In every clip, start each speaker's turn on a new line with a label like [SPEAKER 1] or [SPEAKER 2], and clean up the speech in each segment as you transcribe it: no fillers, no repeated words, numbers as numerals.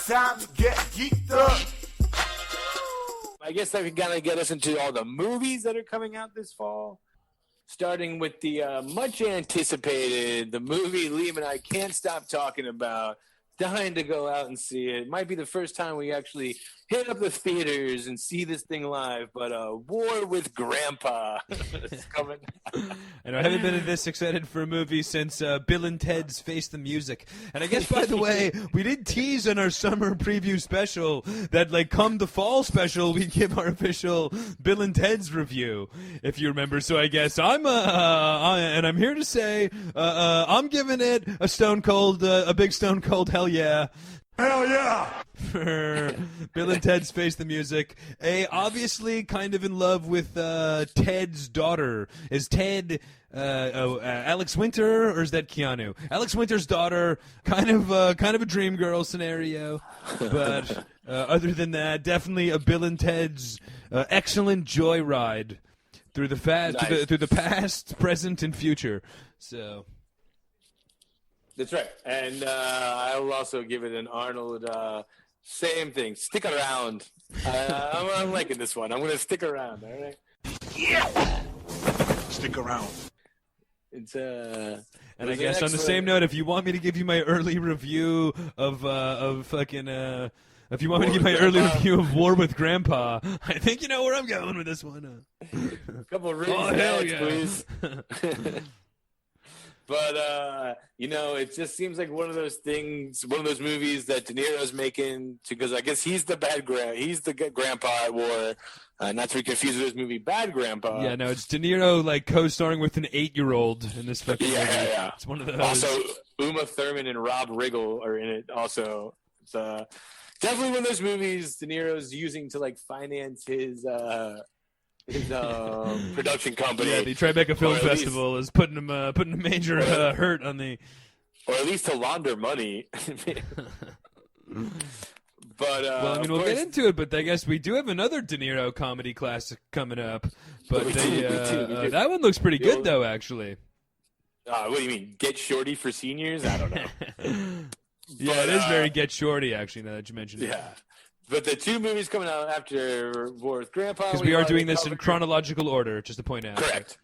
[SPEAKER 1] time to get geeked up.
[SPEAKER 2] I guess that could kind of get us into all the movies that are coming out this fall. Starting with the much anticipated, the movie Liam and I can't stop talking about. Dying to go out and see it. It might be the first time we actually hit up the theaters and see this thing live, but War with Grandpa is coming.
[SPEAKER 3] And I haven't been this excited for a movie since Bill and Ted's Face the Music. And I guess, by the way, we did tease in our summer preview special that, like, come the fall special, we give our official Bill and Ted's review, if you remember. So I guess I'm here to say I'm giving it a big stone cold hell yeah.
[SPEAKER 1] Hell yeah!
[SPEAKER 3] For Bill and Ted's Face the Music. Obviously kind of in love with Ted's daughter. Is Ted Alex Winter, or is that Keanu? Alex Winter's daughter, kind of a dream girl scenario. But other than that, definitely a Bill and Ted's excellent joyride through the past, present, and future. So...
[SPEAKER 2] That's right. And I will also give it an Arnold, same thing. Stick around. I'm liking this one. I'm going to stick around, all right?
[SPEAKER 1] Yeah! Stick around.
[SPEAKER 2] It's
[SPEAKER 3] And I guess on the same note, if you want me to give you my early review of if you want me to give my early review of War with Grandpa, I think you know where I'm going with this one.
[SPEAKER 2] A couple of
[SPEAKER 3] hell yeah.
[SPEAKER 2] please. But, it just seems like one of those movies that De Niro's making, because I guess he's the grandpa at War, not to be confused with his movie Bad Grandpa.
[SPEAKER 3] Yeah, no, it's De Niro, like, co-starring with an 8-year-old in this fucking movie.
[SPEAKER 2] Yeah.
[SPEAKER 3] It's one of those.
[SPEAKER 2] Also, Uma Thurman and Rob Riggle are in it also. It's definitely one of those movies De Niro's using to, like, finance his production company.
[SPEAKER 3] Yeah, the Tribeca Film Festival is putting a major hurt on the...
[SPEAKER 2] Or at least to launder money. But
[SPEAKER 3] we'll get into it, but I guess we do have another De Niro comedy classic coming up. But that one looks pretty good, though, actually.
[SPEAKER 2] What do you mean? Get Shorty for Seniors? I don't know.
[SPEAKER 3] Yeah, it is very Get Shorty, actually, now that you mentioned it.
[SPEAKER 2] Yeah. But the two movies coming out after War with Grandpa...
[SPEAKER 3] Because we are doing this in chronological order, just to point out.
[SPEAKER 2] Correct.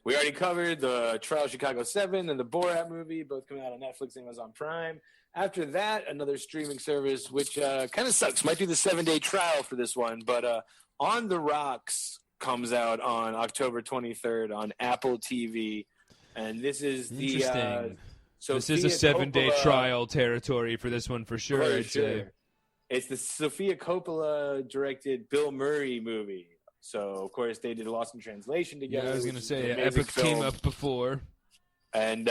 [SPEAKER 2] We already covered the Trial of Chicago 7 and the Borat movie, both coming out on Netflix and Amazon Prime. After that, another streaming service, which kind of sucks. Might do the 7-day trial for this one. But On the Rocks comes out on October 23rd on Apple TV. And this is the...
[SPEAKER 3] Interesting. This is a 7-day trial territory for this one for sure, I'd say.
[SPEAKER 2] It's the Sofia Coppola-directed Bill Murray movie. So, of course, they did Lost in Translation together.
[SPEAKER 3] Yeah, I was going to say, Epic came up before.
[SPEAKER 2] And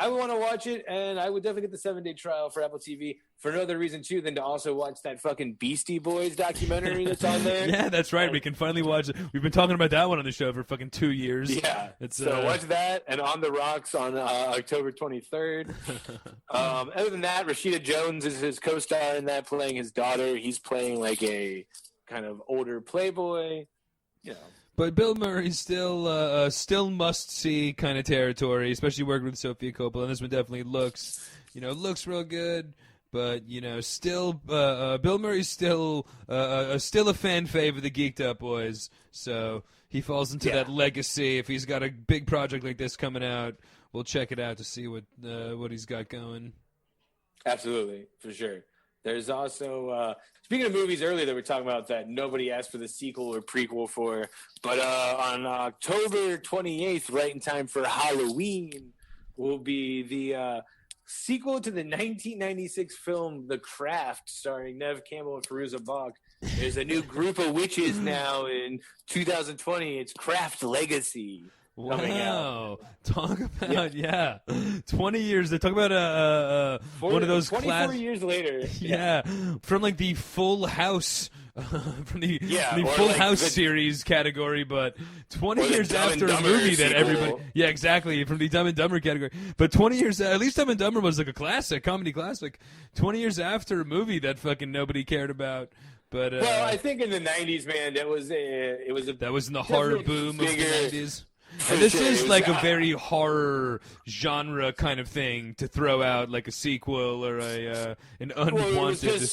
[SPEAKER 2] I would want to watch it, and I would definitely get the 7-day trial for Apple TV for no other reason, too, than to also watch that fucking Beastie Boys documentary that's on there.
[SPEAKER 3] Yeah, that's right. We can finally watch it. We've been talking about that one on the show for fucking 2 years.
[SPEAKER 2] Yeah. So watch that, and On the Rocks on October 23rd. Other than that, Rashida Jones is his co-star in that, playing his daughter. He's playing like a kind of older playboy,
[SPEAKER 3] But Bill Murray's still must-see kind of territory, especially working with Sofia Coppola. And this one definitely looks real good. But still, Bill Murray's still a fan fave of the Geeked Up boys. So he falls into that legacy. If he's got a big project like this coming out, we'll check it out to see what he's got going.
[SPEAKER 2] Absolutely, for sure. There's also, speaking of movies earlier that we were talking about that nobody asked for the sequel or prequel for, but on October 28th, right in time for Halloween, will be the sequel to the 1996 film The Craft, starring Neve Campbell and Fairuza Balk. There's a new group of witches now in 2020. It's Craft Legacy.
[SPEAKER 3] Wow. Talk about, 20 years. They talk about one of those
[SPEAKER 2] 24 years later.
[SPEAKER 3] Yeah. From like the Full House, from the Full House series category, but 20 years after a movie that everybody. Yeah, exactly. From the Dumb and Dumber category. But 20 years, at least Dumb and Dumber was like a classic, comedy classic. 20 years after a movie that fucking nobody cared about. But
[SPEAKER 2] well, I think in the 90s, man, that was in the horror
[SPEAKER 3] boom of the 90s. And this
[SPEAKER 2] sure,
[SPEAKER 3] is
[SPEAKER 2] it was-
[SPEAKER 3] like a very horror genre kind of thing to throw out like a sequel or an
[SPEAKER 2] Well,
[SPEAKER 3] unwanted.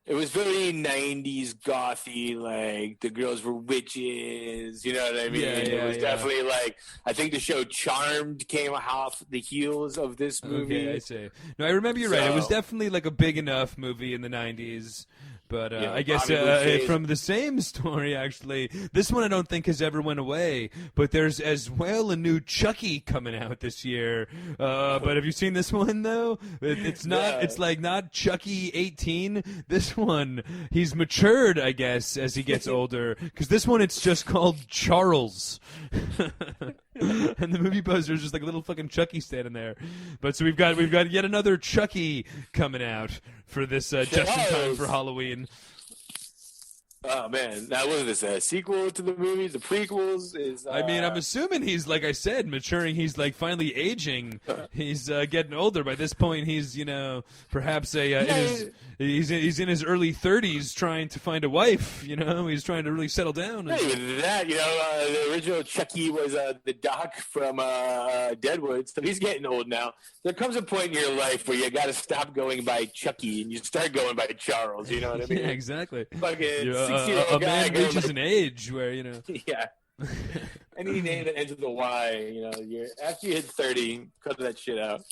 [SPEAKER 2] it was very 90s gothy, like the girls were witches, you know what I mean? It was definitely like, I think the show Charmed came off the heels of this movie.
[SPEAKER 3] Okay, I see. No, I remember you're right. It was
[SPEAKER 2] So-
[SPEAKER 3] definitely like a big enough movie in the 90s. But
[SPEAKER 2] Yeah,
[SPEAKER 3] I guess
[SPEAKER 2] Bobby Boucher's-
[SPEAKER 3] from the same story, actually, this one I don't think has ever went away. But there's as well a new Chucky coming out this year. But have you seen this one though? It's not.
[SPEAKER 2] No.
[SPEAKER 3] It's like not Chucky 18. This one, he's matured, I guess, as he gets older. Because this one, it's just called Charles. And the movie poster is just like a little fucking Chucky standing there. But so we've got yet another Chucky coming out for this just in time for Halloween.
[SPEAKER 2] Oh man, now what is this? A sequel to the movies? The prequels is.
[SPEAKER 3] I mean, I'm assuming he's, like I said, maturing. He's like finally aging. He's getting older. By this point, he's perhaps he's in his early 30s, trying to find a wife. He's trying to really settle down.
[SPEAKER 2] Not even that, the original Chucky was the doc from Deadwood, so he's getting old now. There comes a point in your life where you got to stop going by Chucky and you start going by Charles. You know what I mean?
[SPEAKER 3] Yeah, exactly.
[SPEAKER 2] Fucking
[SPEAKER 3] A
[SPEAKER 2] 60-year-old guy
[SPEAKER 3] man
[SPEAKER 2] going
[SPEAKER 3] reaches
[SPEAKER 2] by-
[SPEAKER 3] an age where
[SPEAKER 2] Yeah. Any name that ends with a Y, you're after you hit 30, cut that shit out.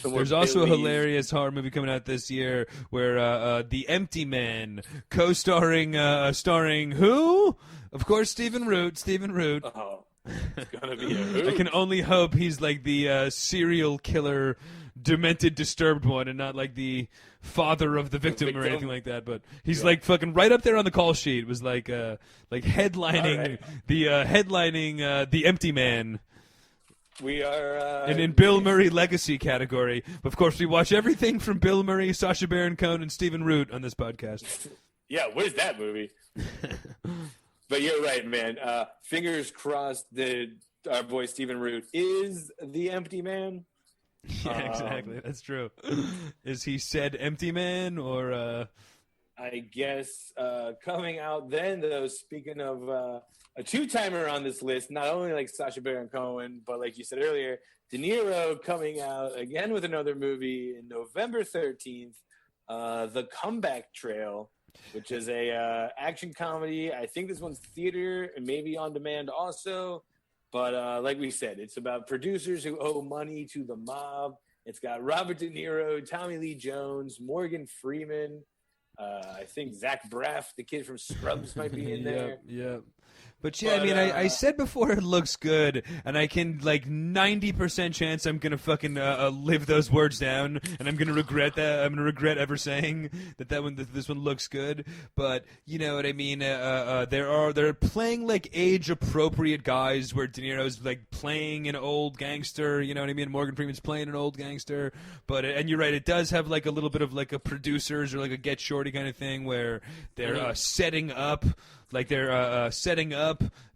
[SPEAKER 3] There's also a hilarious horror movie coming out this year where The Empty Man, starring who? Of course, Stephen Root.
[SPEAKER 2] Oh, it's gonna be a hoot.
[SPEAKER 3] I can only hope he's like the serial killer, demented, disturbed one, and not like the father of the victim or anything like that. But he's like fucking right up there on the call sheet. It was like headlining The Empty Man.
[SPEAKER 2] We are
[SPEAKER 3] And in Bill Murray legacy category, of course, we watch everything from Bill Murray, Sacha Baron Cohen, and Stephen Root on this podcast.
[SPEAKER 2] Yeah, what is that movie? But you're right, man. Fingers crossed that our boy Stephen Root is the Empty Man.
[SPEAKER 3] Yeah, exactly. That's true. Is he said empty man or?
[SPEAKER 2] I guess coming out then, though, speaking of a two-timer on this list, not only like Sacha Baron Cohen, but like you said earlier, De Niro coming out again with another movie in November 13th, The Comeback Trail, which is a action comedy. I think this one's theater and maybe on demand also. But like we said, it's about producers who owe money to the mob. It's got Robert De Niro, Tommy Lee Jones, Morgan Freeman. I think Zach Braff, the kid from Scrubs, might be in there.
[SPEAKER 3] Yeah. But yeah, I mean, I said before it looks good, and I can, 90% chance I'm going to fucking live those words down, and I'm going to regret that. I'm going to regret ever saying this one looks good. But, you know what I mean? They're playing, age-appropriate guys where De Niro's, playing an old gangster, you know what I mean? Morgan Freeman's playing an old gangster. But, and you're right, it does have, a little bit of, a producers or, a Get Shorty kind of thing where they're setting up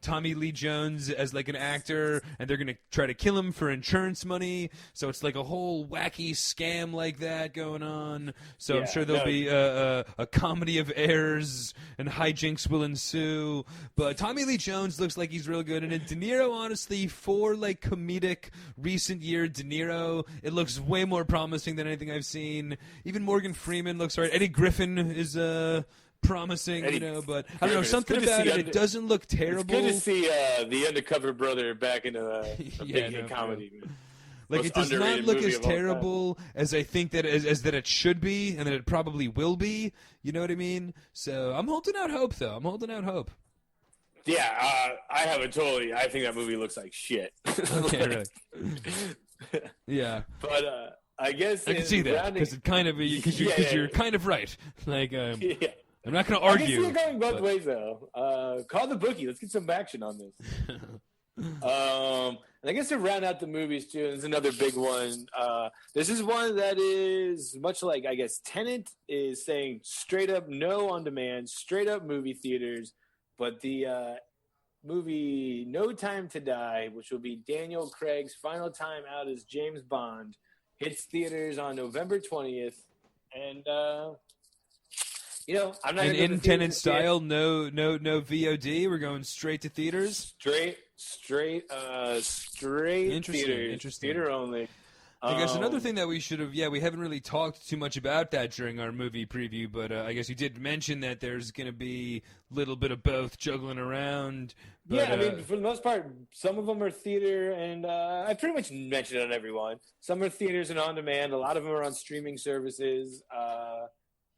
[SPEAKER 3] Tommy Lee Jones as an actor, and they're gonna try to kill him for insurance money. So it's a whole wacky scam like that going on. So I'm sure there'll be a comedy of errors and hijinks will ensue. But Tommy Lee Jones looks like he's real good, and De Niro, honestly, for comedic recent year De Niro, it looks way more promising than anything I've seen. Even Morgan Freeman looks alright. Eddie Griffin is promising, but I don't know, something about it. It doesn't look terrible.
[SPEAKER 2] It's good to see the Undercover Brother back in a big hit comedy.
[SPEAKER 3] It does not look as terrible as I think that as that it should be, and that it probably will be. You know what I mean? So I'm holding out hope, though. I'm holding out hope.
[SPEAKER 2] Yeah, I think that movie looks like shit.
[SPEAKER 3] Okay, right. Yeah,
[SPEAKER 2] but I guess
[SPEAKER 3] I can see that because it kind of you're kind of right.
[SPEAKER 2] Yeah.
[SPEAKER 3] I'm not going to argue.
[SPEAKER 2] I can see it going both ways, though. Call the bookie. Let's get some action on this. And I guess to round out the movies, too, there's another big one. This is one that is much like, I guess, Tenet is saying straight up no on demand, straight up movie theaters. But the movie No Time to Die, which will be Daniel Craig's final time out as James Bond, hits theaters on November 20th. And... I'm not
[SPEAKER 3] in Tenet style, no VOD. We're going straight to theaters.
[SPEAKER 2] Straight straight theater only.
[SPEAKER 3] I guess another thing that we should have, we haven't really talked too much about that during our movie preview, but I guess you did mention that there's going to be a little bit of both juggling around. But,
[SPEAKER 2] I mean, for the most part, some of them are theater, and I pretty much mentioned it on everyone. Some are theaters and on demand. A lot of them are on streaming services.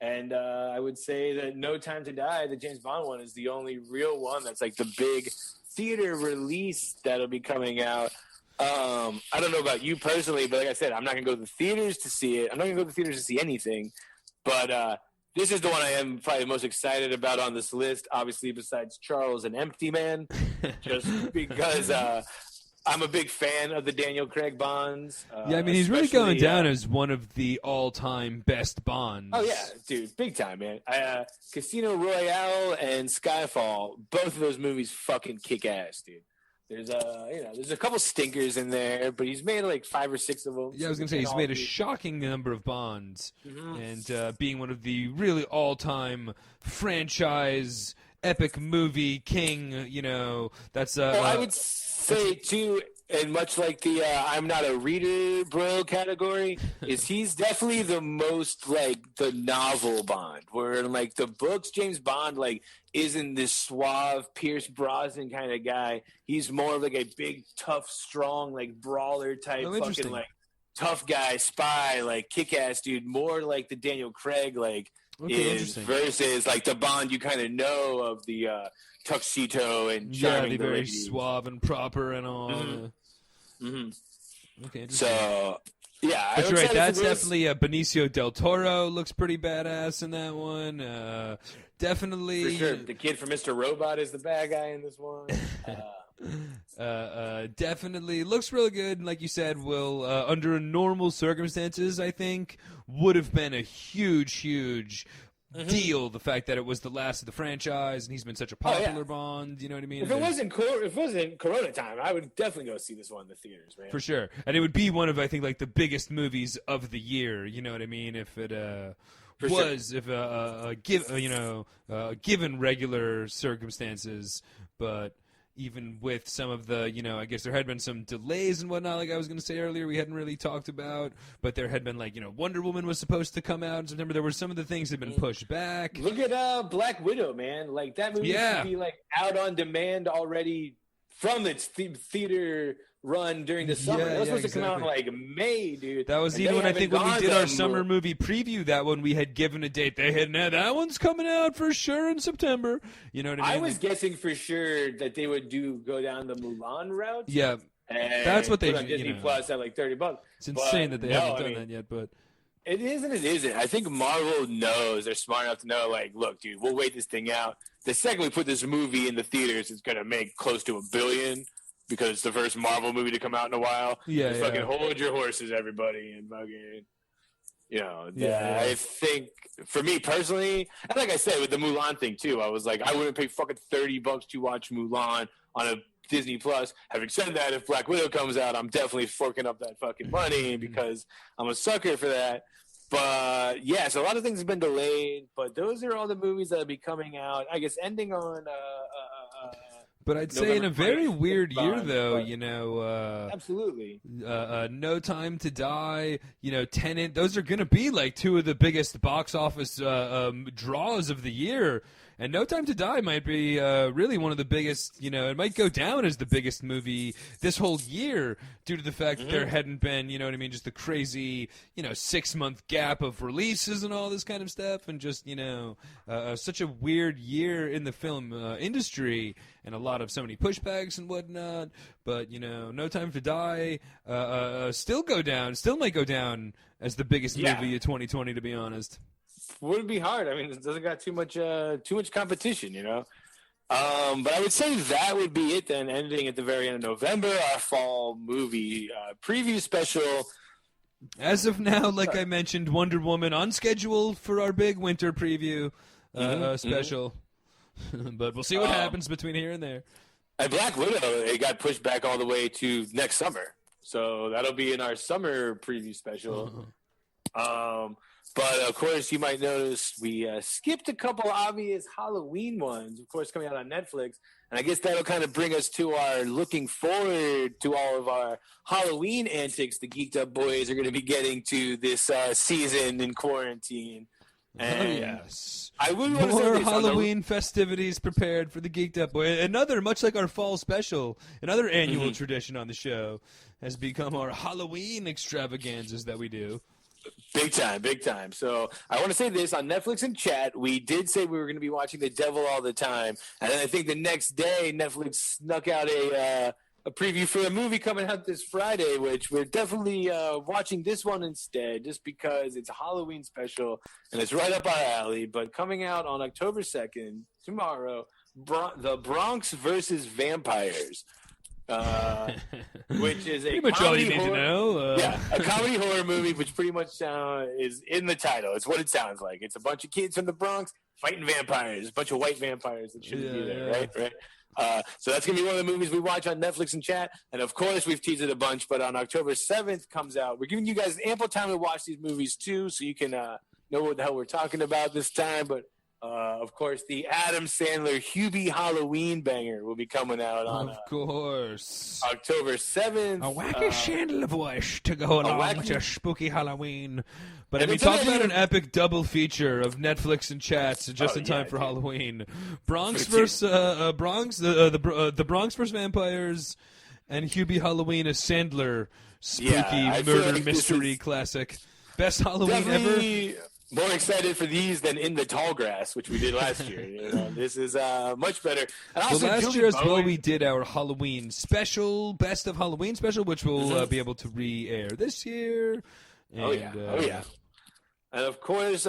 [SPEAKER 2] And I would say that No Time to Die, the James Bond one, is the only real one that's like the big theater release that'll be coming out. I don't know about you personally, but like I said, I'm not going to go to the theaters to see it. I'm not going to go to the theaters to see anything. But this is the one I am probably most excited about on this list, obviously besides Charles and Empty Man, just because I'm a big fan of the Daniel Craig Bonds.
[SPEAKER 3] I mean, he's really going down as one of the all-time best Bonds.
[SPEAKER 2] Oh, yeah, dude, big time, man. Casino Royale and Skyfall, both of those movies fucking kick ass, dude. There's a couple stinkers in there, but he's made like 5 or 6 of them.
[SPEAKER 3] Yeah, I was gonna say he's made a shocking number of Bonds, and being one of the really all-time franchise epic movie king. That's.
[SPEAKER 2] I would say too, and much like the I'm not a reader bro category, is he's definitely the most like the novel Bond, where in like the books James Bond like isn't this suave Pierce Brosnan kind of guy. He's more of like a big, tough, strong, like brawler type fucking like tough guy, spy, like kick-ass dude. More like the Daniel Craig like is versus like the Bond you kind of know of the tuxedo and charming
[SPEAKER 3] the very
[SPEAKER 2] ladies.
[SPEAKER 3] Suave and proper and all. Okay,
[SPEAKER 2] so yeah,
[SPEAKER 3] that's right. That's definitely Benicio del Toro looks pretty badass in that one. Definitely,
[SPEAKER 2] for sure. The kid from Mr. Robot is the bad guy in this one.
[SPEAKER 3] Definitely looks really good. And like you said, will under normal circumstances, I think would have been a huge deal. The fact that it was the last of the franchise and he's been such a popular Bond. You know what I mean?
[SPEAKER 2] If it wasn't Corona time, I would definitely go see this one in the theaters, man.
[SPEAKER 3] For sure, and it would be one of I think like the biggest movies of the year. You know what I mean? If it given regular circumstances, but even with some of the, I guess there had been some delays and whatnot, like I was going to say earlier, we hadn't really talked about, but there had been like, Wonder Woman was supposed to come out in September. There were some of the things that had been pushed back.
[SPEAKER 2] Look at Black Widow, man. Like that movie should be like out on demand already from its theater run during the summer. That was supposed to come out in like May, dude.
[SPEAKER 3] That was even I think when we did our summer movie preview, that one we had given a date. They had that one's coming out for sure in September. You know what I mean?
[SPEAKER 2] I was guessing for sure that they would go down the Mulan route.
[SPEAKER 3] Yeah, that's what they
[SPEAKER 2] put on Disney Plus at like $30.
[SPEAKER 3] It's insane that they haven't done that yet, but
[SPEAKER 2] it is and it isn't. I think Marvel knows. They're smart enough to know, like, look, dude, we'll wait this thing out. The second we put this movie in the theaters, it's gonna make close to $1 billion. Because it's the first Marvel movie to come out in a while. Fucking hold your horses, everybody, and fucking, I think for me personally, and like I said with the Mulan thing too, I was like, I wouldn't pay fucking $30 to watch Mulan on a Disney Plus. Having said that, if Black Widow comes out, I'm definitely forking up that fucking money because I'm a sucker for that. But yeah, so a lot of things have been delayed, but those are all the movies that'll be coming out. I guess ending on.
[SPEAKER 3] But I'd say in a very weird year, though,
[SPEAKER 2] absolutely.
[SPEAKER 3] No Time to Die, Tenet, those are going to be like 2 of the biggest box office draws of the year. And No Time to Die might be really one of the biggest, it might go down as the biggest movie this whole year due to the fact that there hadn't been, just the crazy, 6-month gap of releases and all this kind of stuff. And just, such a weird year in the film industry and so many pushbacks and whatnot. But, No Time to Die still might go down as the biggest movie of 2020, to be honest.
[SPEAKER 2] Wouldn't be hard. I mean, it doesn't got too much competition, But I would say that would be it then, ending at the very end of November, our fall movie preview special.
[SPEAKER 3] As of now, like I mentioned, Wonder Woman on schedule for our big winter preview special. But we'll see what happens between here and there.
[SPEAKER 2] And Black Widow, it got pushed back all the way to next summer. So that'll be in our summer preview special. But, of course, you might notice we skipped a couple obvious Halloween ones, of course, coming out on Netflix. And I guess that'll kind of bring us to our looking forward to all of our Halloween antics the Geeked Up boys are going to be getting to this season in quarantine. And
[SPEAKER 3] yes.
[SPEAKER 2] I would want to say
[SPEAKER 3] More
[SPEAKER 2] this,
[SPEAKER 3] Halloween festivities prepared for the Geeked Up boy. Another, much like our fall special, another annual tradition on the show has become our Halloween extravaganzas that we do.
[SPEAKER 2] Big time, big time. So I want to say this on Netflix and chat. We did say we were going to be watching The Devil All the Time, and then I think the next day Netflix snuck out a preview for a movie coming out this Friday, which we're definitely watching this one instead, just because it's a Halloween special and it's right up our alley. But coming out on October 2nd, tomorrow, The Bronx versus Vampires. Which is a
[SPEAKER 3] pretty much all you need to know.
[SPEAKER 2] A comedy horror movie, which pretty much is in the title. It's what it sounds like. It's a bunch of kids from the Bronx fighting vampires, a bunch of white vampires that shouldn't be there, right? So that's going to be one of the movies we watch on Netflix and chat. And, of course, we've teased it a bunch, but on October 7th comes out. We're giving you guys ample time to watch these movies, too, so you can know what the hell we're talking about this time. But, of course, the Adam Sandler Hubie Halloween banger will be coming out on October 7th.
[SPEAKER 3] A wacky Sandler voice to go along with your spooky Halloween. But
[SPEAKER 2] And
[SPEAKER 3] we
[SPEAKER 2] it's
[SPEAKER 3] talk
[SPEAKER 2] amazing.
[SPEAKER 3] about an epic double feature of Netflix and chats just in time for
[SPEAKER 2] dude.
[SPEAKER 3] Halloween. Bronx versus Bronx, the Bronx versus Vampires, and Hubie Halloween, a Sandler spooky
[SPEAKER 2] I feel
[SPEAKER 3] murder
[SPEAKER 2] like this
[SPEAKER 3] mystery
[SPEAKER 2] is
[SPEAKER 3] classic. Best Halloween ever.
[SPEAKER 2] Definitely more excited for these than In the Tall Grass, which we did last year. This is much better. And also,
[SPEAKER 3] Well, last
[SPEAKER 2] Julie
[SPEAKER 3] year as well,
[SPEAKER 2] Bowen-
[SPEAKER 3] we did our Halloween special, Best of Halloween special, which we'll be able to re-air this year. And,
[SPEAKER 2] Oh yeah. And of course,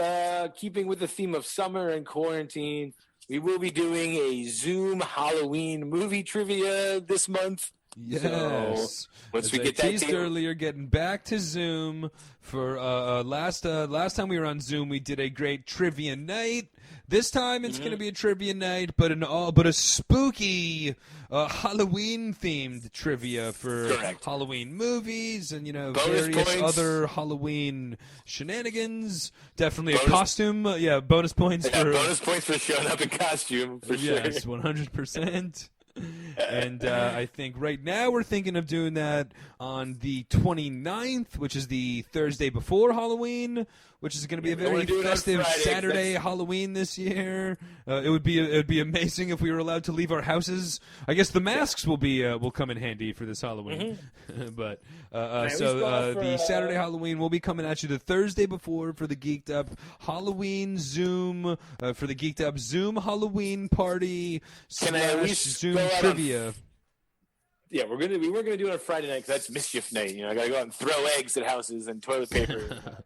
[SPEAKER 2] keeping with the theme of summer and quarantine, we will be doing a Zoom Halloween movie trivia this month.
[SPEAKER 3] Yes.
[SPEAKER 2] So, once
[SPEAKER 3] As
[SPEAKER 2] we
[SPEAKER 3] I
[SPEAKER 2] get that
[SPEAKER 3] teased
[SPEAKER 2] table-
[SPEAKER 3] earlier, getting back to Zoom for last time we were on Zoom, we did a great trivia night. This time it's going to be a trivia night, but a spooky Halloween themed trivia for
[SPEAKER 2] Correct.
[SPEAKER 3] Halloween movies and
[SPEAKER 2] Bonus
[SPEAKER 3] various
[SPEAKER 2] points.
[SPEAKER 3] other Halloween shenanigans. Definitely
[SPEAKER 2] Bonus-
[SPEAKER 3] a costume. Bonus points
[SPEAKER 2] Yeah,
[SPEAKER 3] for
[SPEAKER 2] bonus points for showing up in costume, for sure.
[SPEAKER 3] yes, 100%. And I think right now we're thinking of doing that on the 29th, which is the Thursday before Halloween, which is going to be a
[SPEAKER 2] we wanna
[SPEAKER 3] very
[SPEAKER 2] do it on
[SPEAKER 3] festive
[SPEAKER 2] Friday,
[SPEAKER 3] Saturday
[SPEAKER 2] 'cause
[SPEAKER 3] Halloween this year. It would be amazing if we were allowed to leave our houses. I guess the masks will come in handy for this Halloween. But the Saturday Halloween will be coming at you the Thursday before for the Geeked Up Halloween Zoom for the Geeked Up Zoom Halloween party.
[SPEAKER 2] Can I at least
[SPEAKER 3] Zoom
[SPEAKER 2] go out on-
[SPEAKER 3] trivia?
[SPEAKER 2] Yeah, we were gonna do it on Friday night because that's mischief night. I gotta go out and throw eggs at houses and toilet paper.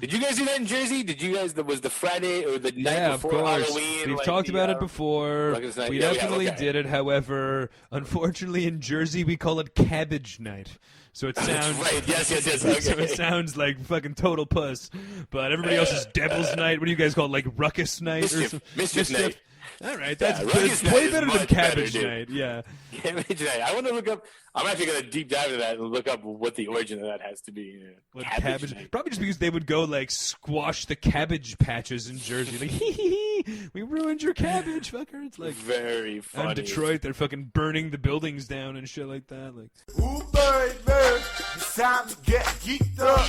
[SPEAKER 2] Did you guys do that in Jersey? Did you guys? Was the Friday or the night
[SPEAKER 3] Yeah, of
[SPEAKER 2] before
[SPEAKER 3] course.
[SPEAKER 2] Halloween?
[SPEAKER 3] We've
[SPEAKER 2] like
[SPEAKER 3] talked
[SPEAKER 2] the,
[SPEAKER 3] about it before.
[SPEAKER 2] Ruckus night?
[SPEAKER 3] We
[SPEAKER 2] Yeah,
[SPEAKER 3] definitely
[SPEAKER 2] okay.
[SPEAKER 3] did it. However, unfortunately, in Jersey, we call it cabbage night. So it sounds
[SPEAKER 2] right. Yes.
[SPEAKER 3] So
[SPEAKER 2] Okay.
[SPEAKER 3] it sounds like fucking total puss. But everybody else is Devil's Night. What do you guys call it? Like Ruckus Night or something?
[SPEAKER 2] Mischief night.
[SPEAKER 3] All right, that's
[SPEAKER 2] Ruckus
[SPEAKER 3] good.
[SPEAKER 2] Night
[SPEAKER 3] Way
[SPEAKER 2] is
[SPEAKER 3] better than
[SPEAKER 2] much
[SPEAKER 3] Cabbage
[SPEAKER 2] better, dude.
[SPEAKER 3] Night. Yeah.
[SPEAKER 2] Cabbage night. I want to look up. I'm actually gonna deep dive into that and look up what the origin of that has to be.
[SPEAKER 3] What
[SPEAKER 2] Cabbage night.
[SPEAKER 3] Probably just because they would go like squash the cabbage patches in Jersey. Like, hee hee hee, we ruined your cabbage, fucker. It's like.
[SPEAKER 2] Very funny.
[SPEAKER 3] And Detroit, they're fucking burning the buildings down and shit like that. Like,
[SPEAKER 1] Ooh, baby, it's time to get geeked up.